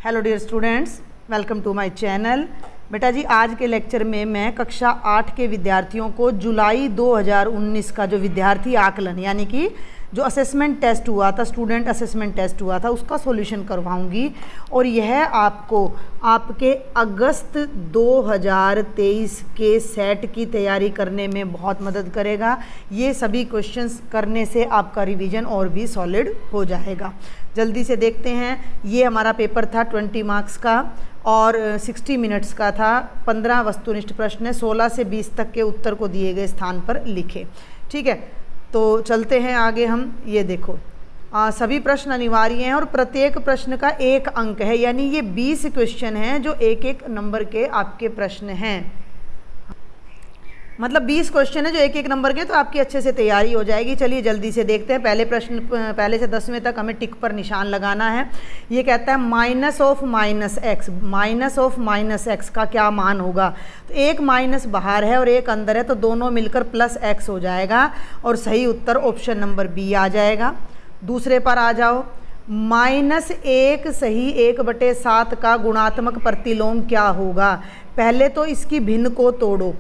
Hello dear students, welcome to my channel. बेटा जी, आज के लेक्चर में मैं कक्षा 8 के विद्यार्थियों को जुलाई 2019 का जो विद्यार्थी आकलन यानी कि जो असेसमेंट टेस्ट हुआ था, स्टूडेंट असेसमेंट टेस्ट हुआ था, उसका सॉल्यूशन करवाऊंगी और यह आपको आपके अगस्त 2023 के सेट की तैयारी करने में बहुत मदद करेगा। ये सभी क्वेश्चंस करने से आपका रिवीजन और भी सॉलिड हो जाएगा। जल्दी से देखते हैं। ये हमारा पेपर था 20 मार्क्स का और 60 मिनट्स का था। 15 वस्तुनिष्ठ प्रश्न है, 16 से 20 तक के उत्तर को दिए गए स्थान पर लिखे। ठीक है, तो चलते हैं आगे हम। ये देखो, सभी प्रश्न अनिवार्य हैं और प्रत्येक प्रश्न का 1 अंक है, यानी ये 20 क्वेश्चन हैं जो 1-1 नंबर के आपके प्रश्न हैं। मतलब 20 क्वेश्चन है जो 1-1 नंबर के, तो आपकी अच्छे से तैयारी हो जाएगी। चलिए जल्दी से देखते हैं। पहले प्रश्न, पहले से 10वें तक हमें टिक पर निशान लगाना है। ये कहता है minus of minus x, minus of minus x का क्या मान होगा। तो एक माइनस बाहर है और एक अंदर है, तो दोनों मिलकर प्लस एक्स हो जाएगा और सही उत्तर ऑप्शन नंबर बी आ जाएगा। दूसरे पर आ जाओ। -1 सही 1/7 का गुणात्मक प्रतिलोम क्या होगा। पहले तो इसकी भिन्न को तोड़ो।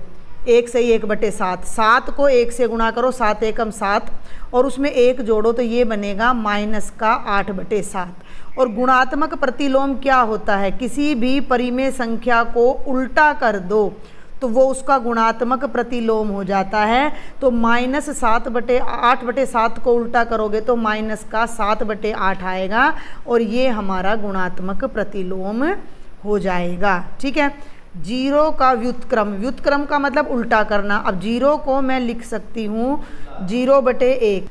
1 सही 1/7, 7 को 1 से गुणा करो, 7 एकम 7 और उसमें 1 जोड़ो तो ये बनेगा माइनस का 8/7। और गुणात्मक प्रतिलोम क्या होता है, किसी भी परिमेय संख्या को उल्टा कर दो तो वो उसका गुणात्मक प्रतिलोम हो जाता है। तो -8/7 को उल्टा करोगे तो माइनस का 7/8 आएगा और ये हमारा गुणात्मक प्रतिलोम हो जाएगा। ठीक है। 0 का व्युत्क्रम, व्युत्क्रम का मतलब उल्टा करना। अब 0 को मैं लिख सकती हूँ 0/1,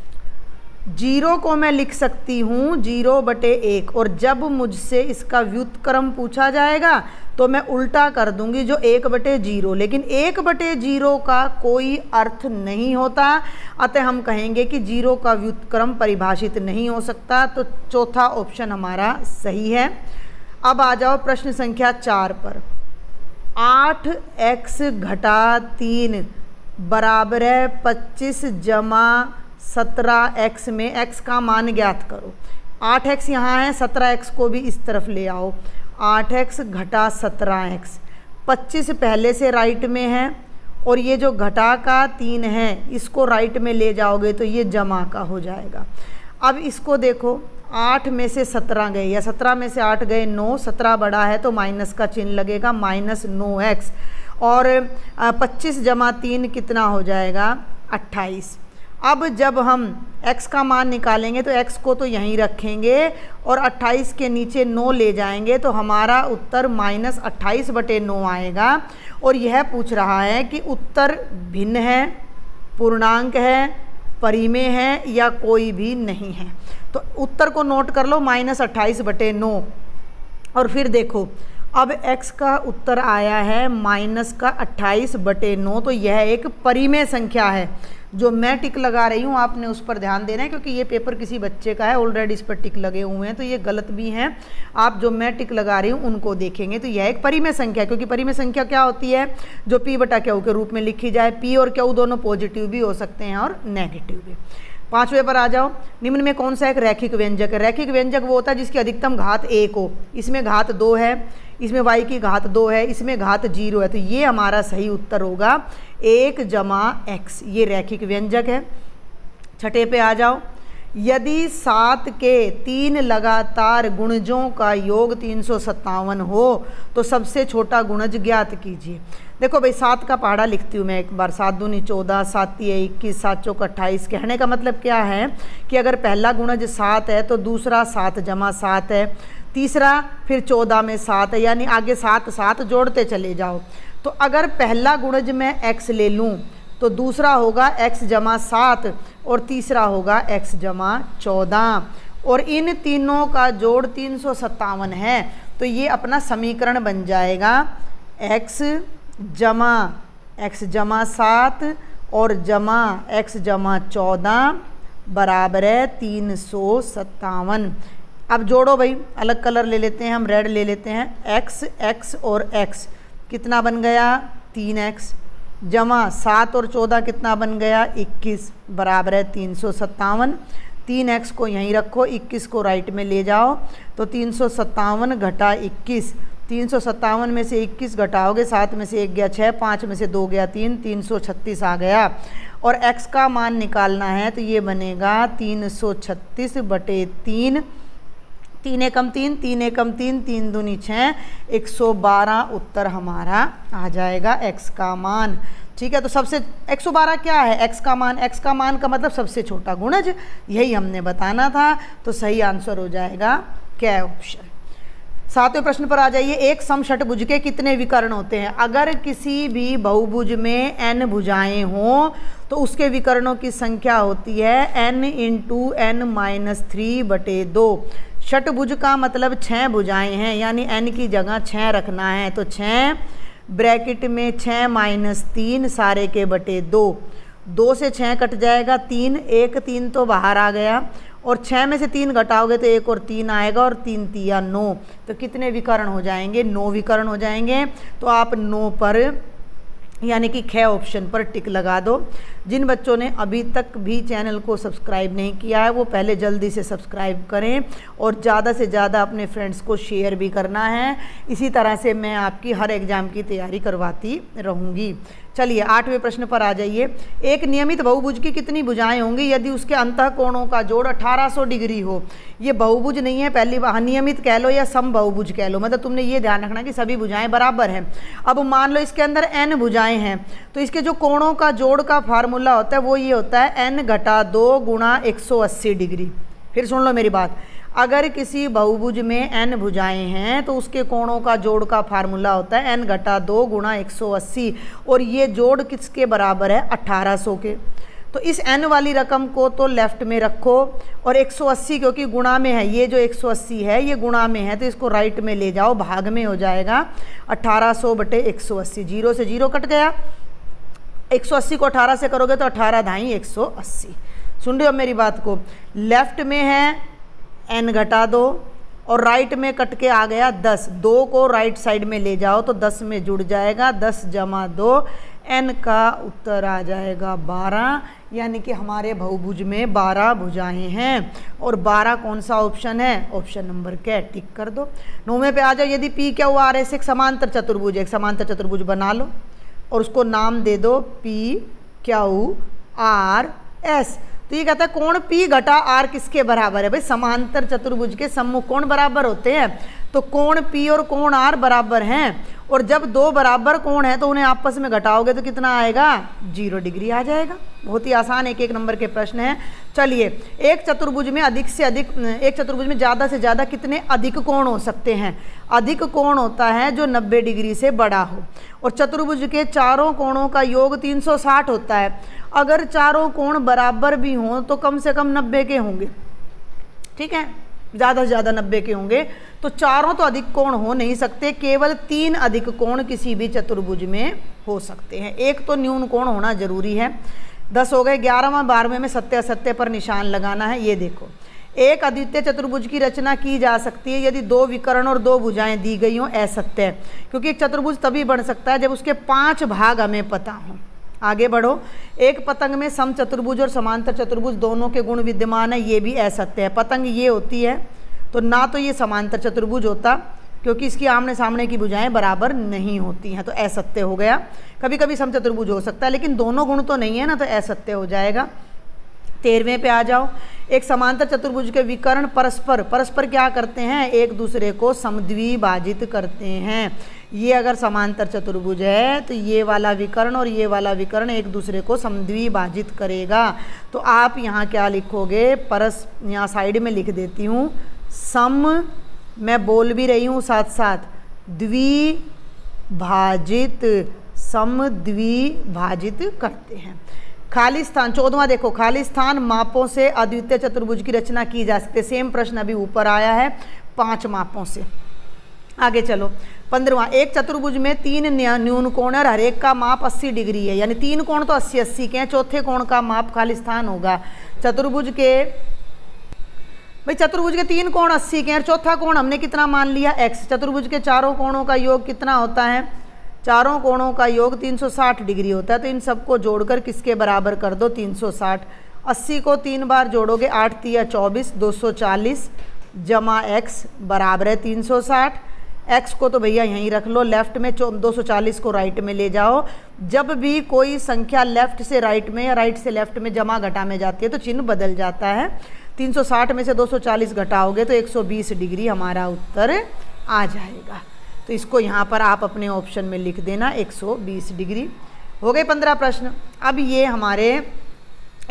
0 को मैं लिख सकती हूँ 0/1 और जब मुझसे इसका व्युत्क्रम पूछा जाएगा तो मैं उल्टा कर दूंगी जो 1/0, लेकिन 1/0 का कोई अर्थ नहीं होता, अतः हम कहेंगे कि 0 का व्युत्क्रम परिभाषित नहीं हो सकता। तो चौथा ऑप्शन हमारा सही है। अब आ जाओ प्रश्न संख्या 4 पर। 8x घटा 3 बराबर है 25 जमा 17x में x का मान ज्ञात करो। 8x यहाँ है, 17x को भी इस तरफ ले आओ। 8x घटा 17x, 25 पहले से राइट में है और ये जो घटा का 3 है इसको राइट में ले जाओगे तो ये जमा का हो जाएगा। अब इसको देखो, 8 में से 17 गए या 17 में से 8 गए 9, 17 बड़ा है तो माइनस का चिन्ह लगेगा, -9x और 25 जमा 3 कितना हो जाएगा 28। अब जब हम x का मान निकालेंगे तो x को तो यहीं रखेंगे और 28 के नीचे 9 ले जाएंगे तो हमारा उत्तर -28/9 आएगा। और यह पूछ रहा है कि उत्तर भिन्न है, पूर्णांक है, परिमेय है या कोई भी नहीं है। तो उत्तर को नोट कर लो -28/9 और फिर देखो अब x का उत्तर आया है -28/9, तो यह एक परिमेय संख्या है। जो मैं टिक लगा रही हूँ आपने उस पर ध्यान देना है क्योंकि ये पेपर किसी बच्चे का है, ऑलरेडी इस पर टिक लगे हुए हैं तो ये गलत भी हैं। आप जो मैं टिक लगा रही हूँ उनको देखेंगे तो यह एक परिमेय संख्या है, क्योंकि परिमेय संख्या क्या होती है, जो p/q के रूप में लिखी जाए। p और q दोनों पॉजिटिव भी हो सकते हैं और नेगेटिव भी। 5वें पर आ जाओ। निम्न में कौन सा एक रैखिक व्यंजक है। रैखिक व्यंजक वो होता है जिसकी अधिकतम घात 1 हो। इसमें घात 2 है, इसमें y की घात 2 है, इसमें घात 0 है, तो ये हमारा सही उत्तर होगा 1 जमा x। ये रैखिक व्यंजक है। 6ठे पे आ जाओ। यदि 7 के 3 लगातार गुणजों का योग 357 हो तो सबसे छोटा गुणज ज्ञात कीजिए। देखो भाई, 7 का पहाड़ा लिखती हूँ मैं एक बार। 7 दूनी 14, 7 तिये 21, 7 चौक 28। कहने का मतलब क्या है कि अगर पहला गुणज 7 है तो दूसरा 7 जमा 7 है, तीसरा फिर 14 में 7 है, यानी आगे 7 7 जोड़ते चले जाओ। तो अगर पहला गुणज मैं x ले लूँ तो दूसरा होगा x जमा 7 और तीसरा होगा x जमा 14 और इन तीनों का जोड़ 357 है। तो ये अपना समीकरण बन जाएगा x जमा 7 और जमा x जमा 14 बराबर है 357। अब जोड़ो भाई, अलग कलर ले लेते हैं हम, रेड ले लेते हैं। x और x कितना बन गया 3x, जमा 7 और 14 कितना बन गया 21 बराबर है 357। 3x को यहीं रखो, 21 को राइट में ले जाओ, तो 357 घटा 21, 357 में से 21 घटाओगे, 7 में से 1 गया 6, 5 में से 2 गया 3, 336 आ गया। और x का मान निकालना है तो ये बनेगा 336/3, 3 एकम 3, 3 एकम 3, 3 दूनी 6, 112 उत्तर हमारा आ जाएगा x का मान। ठीक है, तो सबसे 112 क्या है? x का मान, x का मान का मतलब सबसे छोटा गुणज, यही हमने बताना था। तो सही आंसर हो जाएगा क्या? ऑप्शन। 7वें प्रश्न पर आ जाइए। एक समषटभुज के कितने विकर्ण होते हैं? अगर किसी भी बहुभुज में n भुजाएं हों तो उसके विकर्णों की संख्या होती है n × n-3/2। षटभुज का मतलब 6 भुजाएं हैं, यानी n की जगह 6 रखना है, तो 6 ब्रैकेट में 6 - 3 सारे के बटे 2, 2 से 6 कट जाएगा 3, 1 3 तो बाहर आ गया, और 6 में से 3 घटाओगे तो 1 और 3 आएगा, और 3 तिया 9, तो कितने विकर्ण हो जाएंगे? 9 विकर्ण हो जाएंगे। तो आप 9 पर यानी कि ख ऑप्शन पर टिक लगा दो। जिन बच्चों ने अभी तक भी चैनल को सब्सक्राइब नहीं किया है वो पहले जल्दी से सब्सक्राइब करें, और ज़्यादा से ज़्यादा अपने फ्रेंड्स को शेयर भी करना है। इसी तरह से मैं आपकी हर एग्ज़ाम की तैयारी करवाती रहूँगी। चलिए 8वें प्रश्न पर आ जाइए। एक नियमित बहुभुज की कितनी भुजाएं होंगी यदि उसके अंतः कोणों का जोड़ 1800 डिग्री हो? ये बहुभुज नहीं है, पहली बार नियमित कह लो या सम बहुभुज कह लो, मतलब तुमने ये ध्यान रखना कि सभी भुजाएं बराबर हैं। अब मान लो इसके अंदर n भुजाएं हैं, तो इसके जो कोणों का जोड़ का फार्मूला होता है वो ये होता है n घटा 2 गुणा 180 डिग्री। फिर सुन लो मेरी बात, अगर किसी बहुभुज में n भुजाएं हैं तो उसके कोणों का जोड़ का फार्मूला होता है n घटा 2 गुणा 180, और ये जोड़ किसके बराबर है? 1800 के। तो इस n वाली रकम को तो लेफ्ट में रखो, और 180 क्योंकि गुणा में है, ये जो 180 है ये गुणा में है तो इसको राइट में ले जाओ, भाग में हो जाएगा 1800/180, 0 से 0 कट गया, 180 को 18 से करोगे तो 18 धाई 180। सुन रहे हो मेरी बात को? लेफ्ट में है n घटा 2 और राइट में कट के आ गया 10, 2 को राइट साइड में ले जाओ तो 10 में जुड़ जाएगा, 10 जमा 2, n का उत्तर आ जाएगा 12, यानी कि हमारे बहुभुज में 12 भुजाएं हैं। और 12 कौन सा ऑप्शन है? ऑप्शन नंबर क्या? टिक कर दो। 9वें पे आ जाओ। यदि P Q R S एक समांतर चतुर्भुज, एक समांतर चतुर्भुज बना लो और उसको नाम दे दो P Q R S। तो ये कहता है कोण P घटा R किसके बराबर है? भाई समांतर चतुर्भुज के सम्मुख कोण बराबर होते हैं, तो कोण P और कोण R बराबर हैं, और जब 2 बराबर कोण है तो उन्हें आपस में घटाओगे तो कितना आएगा? 0 डिग्री आ जाएगा। बहुत ही आसान एक नंबर के प्रश्न हैं। चलिए, एक चतुर्भुज में अधिक से अधिक, एक चतुर्भुज में ज़्यादा से ज़्यादा कितने अधिक कोण हो सकते हैं? अधिक कोण होता है जो 90 डिग्री से बड़ा हो, और चतुर्भुज के चारों कोणों का योग 360 होता है। अगर चारों कोण बराबर भी हों तो कम से कम 90 के होंगे, ठीक है, ज़्यादा से ज़्यादा 90 के होंगे। तो चारों तो अधिक कोण हो नहीं सकते, केवल 3 अधिक कोण किसी भी चतुर्भुज में हो सकते हैं। एक तो न्यून कोण होना जरूरी है। 10 हो गए। 11वां 12वें में सत्य असत्य पर निशान लगाना है। ये देखो, एक अद्वितीय चतुर्भुज की रचना की जा सकती है यदि 2 विकर्ण और 2 भुजाएं दी गई हों असत्य, क्योंकि एक चतुर्भुज तभी बन सकता है जब उसके 5 भाग हमें पता हों। आगे बढ़ो। एक पतंग में सम चतुर्भुज और समांतर चतुर्भुज दोनों के गुण विद्यमान है, ये भी असत्य है। पतंग ये होती है तो ना तो ये समांतर चतुर्भुज होता, क्योंकि इसकी आमने सामने की भुजाएं बराबर नहीं होती हैं, तो असत्य हो गया। कभी कभी सम चतुर्भुज हो सकता है लेकिन दोनों गुण तो नहीं है ना, तो असत्य हो जाएगा। 13वें पे आ जाओ। एक समांतर चतुर्भुज के विकर्ण परस्पर क्या करते हैं? एक दूसरे को समद्विभाजित करते हैं। ये अगर समांतर चतुर्भुज है तो ये वाला विकर्ण और ये वाला विकर्ण एक दूसरे को समद्विभाजित करेगा। तो आप यहाँ क्या लिखोगे? यहाँ साइड में लिख देती हूँ सम, मैं बोल भी रही हूँ साथ साथ, द्विभाजित, समद्विभाजित करते हैं। खाली स्थान 14वां देखो, खाली स्थान मापों से अद्वितीय चतुर्भुज की रचना की जा सकती है। सेम प्रश्न अभी ऊपर आया है 5 मापों से। आगे चलो। 15वां, एक चतुर्भुज में 3 न्यून कोण और हर एक का माप 80 डिग्री है, यानी 3 कोण तो 80-80 के हैं। चौथे कोण का माप खाली स्थान होगा। चतुर्भुज के 3 कोण 80 के हैं, चौथा कोण हमने कितना मान लिया? x। चतुर्भुज के चारों कोणों का योग कितना होता है? चारों कोणों का योग 360 डिग्री होता है। तो इन सबको जोड़कर किसके बराबर कर दो? 360। 80 को 3 बार जोड़ोगे 8 तिया 24, 240 जमा x बराबर है 360। x को तो भैया यहीं रख लो, लेफ्ट में 240 को राइट में ले जाओ। जब भी कोई संख्या लेफ्ट से राइट में या राइट से लेफ्ट में जमा घटा में जाती है तो चिन्ह बदल जाता है। 360 में से 240 घटाओगे तो 120 डिग्री हमारा उत्तर आ जाएगा। तो इसको यहाँ पर आप अपने ऑप्शन में लिख देना 120 डिग्री। हो गए 15 प्रश्न। अब ये हमारे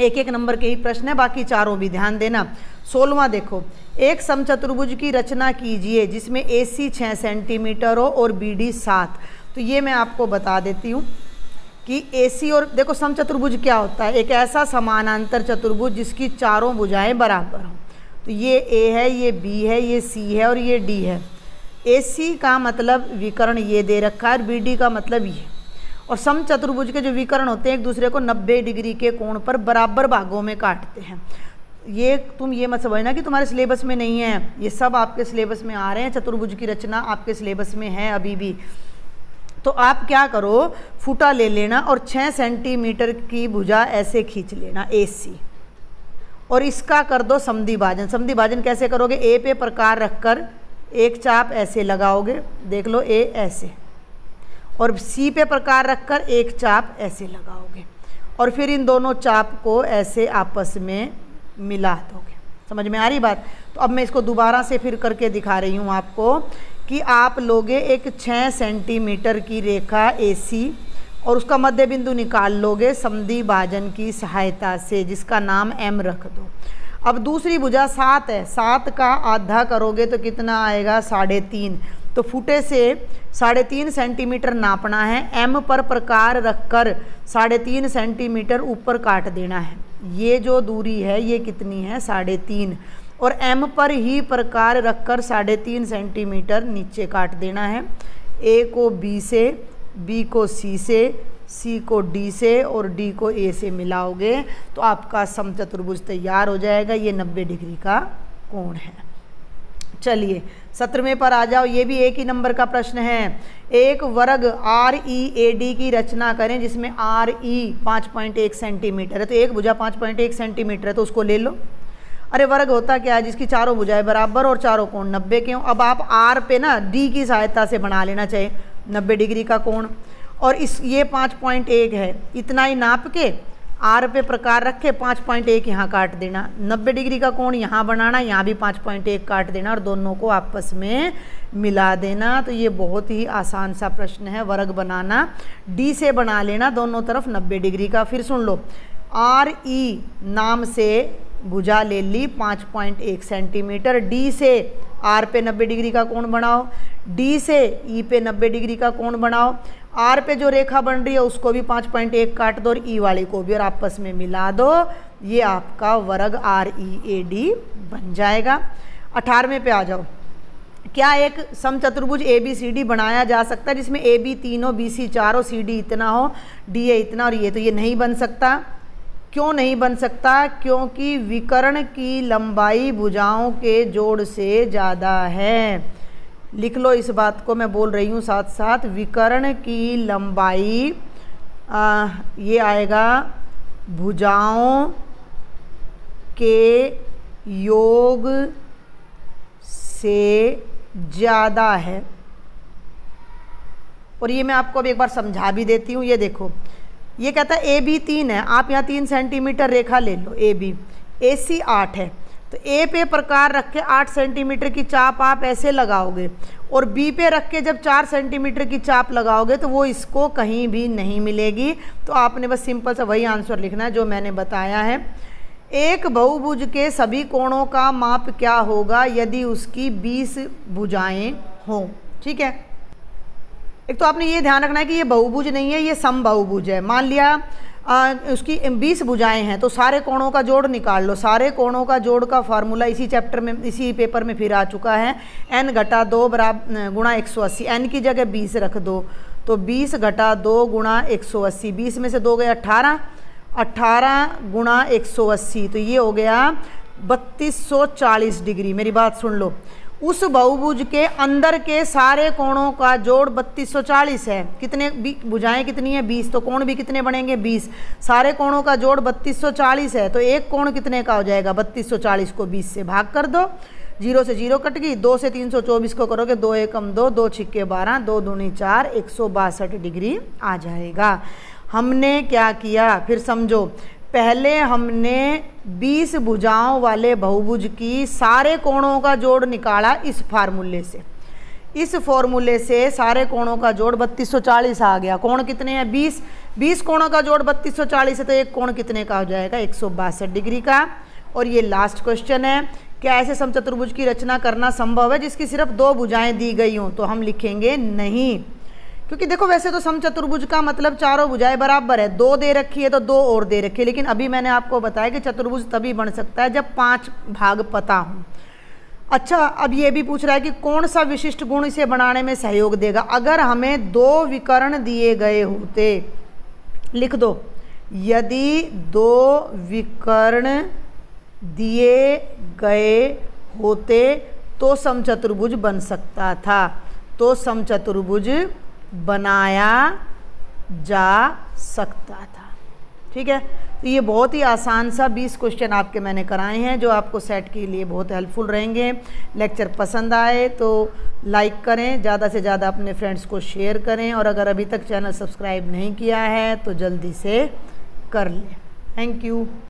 एक एक नंबर के ही प्रश्न है, बाकी चारों भी ध्यान देना। 16वां देखो, एक समचतुर्भुज की रचना कीजिए जिसमें AC 6 सेंटीमीटर हो और BD 7। तो ये मैं आपको बता देती हूँ कि AC और देखो समचतुर्भुज क्या होता है, एक ऐसा समानांतर चतुर्भुज जिसकी चारों भुजाएं बराबर हों। तो ये A है, ये B है, ये C है और ये D है। AC का मतलब विकर्ण ये दे रखा है और BD का मतलब ये। और समचतुर्भुज के जो विकर्ण होते हैं एक दूसरे को 90 डिग्री के कोण पर बराबर भागों में काटते हैं। ये तुम ये मत समझना कि तुम्हारे सिलेबस में नहीं है, ये सब आपके सिलेबस में आ रहे हैं। चतुर्भुज की रचना आपके सिलेबस में है अभी भी। तो आप क्या करो, फुटा ले लेना और 6 सेंटीमीटर की भुजा ऐसे खींच लेना AC, और इसका कर दो समद्वि भाजन। समद्वि भाजन कैसे करोगे, A पे प्रकार रखकर एक चाप ऐसे लगाओगे, देख लो A ऐसे, और C पे प्रकार रखकर एक चाप ऐसे लगाओगे, और फिर इन दोनों चाप को ऐसे आपस में मिला दोगे। समझ में आ रही बात। तो अब मैं इसको दोबारा से फिर करके दिखा रही हूँ आपको कि आप लोगे एक 6 सेंटीमीटर की रेखा AC और उसका मध्य बिंदु निकाल लोगे समद्वि भाजन की सहायता से, जिसका नाम M रख दो। अब दूसरी भुजा 7 है, 7 का आधा करोगे तो कितना आएगा, 3.5। तो फुटे से 3.5 सेंटीमीटर नापना है। M पर प्रकार रखकर 3.5 सेंटीमीटर ऊपर काट देना है। ये जो दूरी है ये कितनी है, 3.5, और M पर ही प्रकार रखकर 3.5 सेंटीमीटर नीचे काट देना है। A को B से, B को C से, C को D से और D को A से मिलाओगे तो आपका समचतुर्भुज तैयार हो जाएगा। ये 90 डिग्री का कोण है। चलिए 17वें पर आ जाओ। ये भी एक ही नंबर का प्रश्न है। एक वर्ग READ की रचना करें जिसमें RE 5.1 सेंटीमीटर है। तो एक भुजा 5.1 सेंटीमीटर है तो उसको ले लो। अरे वर्ग होता क्या है, जिसकी चारों भुजाएं बराबर और चारों कोण 90 के हों। अब आप R पे ना D की सहायता से बना लेना चाहिए 90 डिग्री का कोण, और इस ये 5.1 है, इतना ही नाप के R पे प्रकार रखे 5.1 यहाँ काट देना। 90 डिग्री का कोण यहाँ बनाना, यहाँ भी 5.1 काट देना और दोनों को आपस में मिला देना। तो ये बहुत ही आसान सा प्रश्न है। वर्ग बनाना, D से बना लेना दोनों तरफ 90 डिग्री का। फिर सुन लो, RE नाम से भुजा ले ली 5.1 सेंटीमीटर। D से R पे 90 डिग्री का कोण बनाओ, D से E पे 90 डिग्री का कोण बनाओ। R पे जो रेखा बन रही है उसको भी 5.1 काट दो और E वाले को भी, और आपस में मिला दो। ये आपका वर्ग READ बन जाएगा। 18वें पे आ जाओ। क्या एक समचतुर्भुज ABCD बनाया जा सकता है जिसमें AB 3 हो, BC 4 हो, CD इतना हो, DA इतना और ये? तो ये नहीं बन सकता। क्यों नहीं बन सकता? क्योंकि विकर्ण की लंबाई भुजाओं के जोड़ से ज़्यादा है। लिख लो इस बात को, मैं बोल रही हूँ साथ साथ। विकर्ण की लंबाई ये आएगा भुजाओं के योग से ज़्यादा है। और ये मैं आपको अब एक बार समझा भी देती हूँ। ये देखो, ये कहता है AB 3 है, आप यहाँ 3 सेंटीमीटर रेखा ले लो AB। AC 8 है, तो A पे प्रकार रख के 8 सेंटीमीटर की चाप आप ऐसे लगाओगे, और B पे रख के जब 4 सेंटीमीटर की चाप लगाओगे तो वो इसको कहीं भी नहीं मिलेगी। तो आपने बस सिंपल सा वही आंसर लिखना है जो मैंने बताया है। एक बहुभुज के सभी कोणों का माप क्या होगा यदि उसकी 20 भुजाएं हों? ठीक है, एक तो आपने ये ध्यान रखना है कि ये बहुभुज नहीं है, ये समबाहुभुज है। मान लिया उसकी 20 भुजाएं हैं तो सारे कोणों का जोड़ निकाल लो। सारे कोणों का जोड़ का फार्मूला इसी चैप्टर में, इसी पेपर में फिर आ चुका है। n घटा 2 बराबर गुणा 180। n की जगह 20 रख दो, तो 20 घटा 2 गुणा 180। 20 में से 2 गए 18, 18 गुणा 180, तो ये हो गया 3240 डिग्री। मेरी बात सुन लो। उस बहुभुज के अंदर के सारे कोणों का जोड़ 3240 है। कितने भुजाएं कितनी है? 20। तो कोण भी कितने बनेंगे? 20। सारे कोणों का जोड़ 3240 है, तो एक कोण कितने का हो जाएगा? 3240 को 20 से भाग कर दो, 0 से 0 कट गई, 2 से 324 को करोगे, 2 एकम 2, 2 छिक्के 12, 2 दूनी 4, 162 डिग्री आ जाएगा। हमने क्या किया फिर समझो, पहले हमने 20 भुजाओं वाले बहुभुज की सारे कोणों का जोड़ निकाला इस फार्मूले से। इस फॉर्मूले से सारे कोणों का जोड़ 3240 आ गया। कोण कितने हैं? 20। 20 कोणों का जोड़ 3240 है, तो एक कोण कितने का हो जाएगा? 162 डिग्री का। और ये लास्ट क्वेश्चन है, क्या ऐसे समचतुर्भुज की रचना करना संभव है जिसकी सिर्फ 2 भुजाएं दी गई हों? तो हम लिखेंगे नहीं, क्योंकि देखो वैसे तो समचतुर्भुज का मतलब चारों भुजाएं बराबर है, 2 दे रखी है तो 2 और दे रखी है, लेकिन अभी मैंने आपको बताया कि चतुर्भुज तभी बन सकता है जब 5 भाग पता हो। अच्छा, अब ये भी पूछ रहा है कि कौन सा विशिष्ट गुण इसे बनाने में सहयोग देगा। अगर हमें 2 विकर्ण दिए गए होते, लिख दो, यदि 2 विकर्ण दिए गए होते तो समचतुर्भुज बन सकता था, तो समचतुर्भुज बनाया जा सकता था। ठीक है, तो ये बहुत ही आसान सा 20 क्वेश्चन आपके मैंने कराए हैं जो आपको सेट के लिए बहुत हेल्पफुल रहेंगे। लेक्चर पसंद आए तो लाइक करें, ज़्यादा से ज़्यादा अपने फ्रेंड्स को शेयर करें, और अगर अभी तक चैनल सब्सक्राइब नहीं किया है तो जल्दी से कर लें। Thank you.